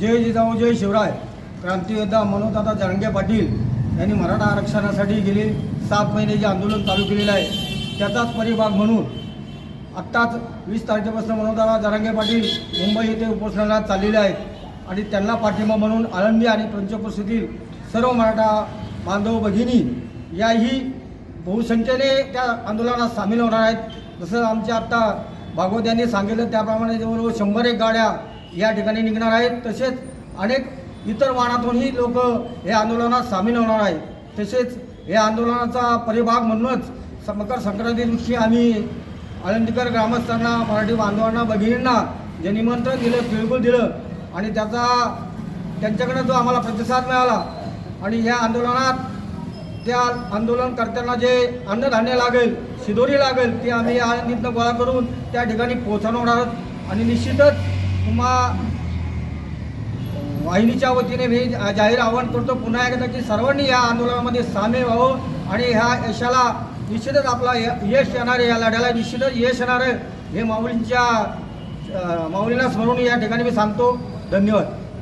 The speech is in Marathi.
जय जिजाऊ जय शिवराय क्रांतियोद्धा मनोजदादा जरांगे पाटील यांनी मराठा आरक्षणासाठी गेली 7 महिने जे आंदोलन चालू केलेलं आहे त्याचाच परिभाग म्हणून आत्ताच 20 तारखेपासून मनोजदादा जरांगे पाटील मुंबई येथे उपोषणाला चाललेले आहेत आणि त्यांना पाठिंबा म्हणून आळंदी आणि पंचक्रोशीतील सर्व मराठा बांधव भगिनी याही बहुसंख्येने त्या आंदोलनात सामील होणार आहेत। जसं आमच्या आत्ता भागवत यांनी सांगितलं त्याप्रमाणे जवळजवळ 100 गाड्या या ठिकाणी निघणार आहेत। तसेच अनेक इतर वाहनातूनही लोक हे आंदोलनात सामील होणार आहेत। तसेच या आंदोलनाचा परिभाग म्हणूनच मकर संक्रांती दिवशी आम्ही आळंदीकर ग्रामस्थांना मराठी बांधवांना भगिनींना जे निमंत्रण दिलं तिळगुळ दिलं आणि त्यांच्याकडे जो आम्हाला प्रतिसाद मिळाला आणि या आंदोलनात त्या आंदोलनकर्त्यांना जे अन्नधान्य लागेल शिदोरी लागेल ती आम्ही आळंदीतनं गोळा करून त्या ठिकाणी पोहोचवणार आहोत। आणि निश्चितच तुम्हा वाहिनीच्या वतीने मी जाहीर आवाहन करतो पुन्हा एकदा की सर्वांनी या आंदोलनामध्ये सामील व्हावं आणि ह्या यशाला निश्चितच आपला यश येणार आहे, या लढ्याला निश्चितच यश येणार आहे हे माऊलींना स्मरून या ठिकाणी मी सांगतो। धन्यवाद।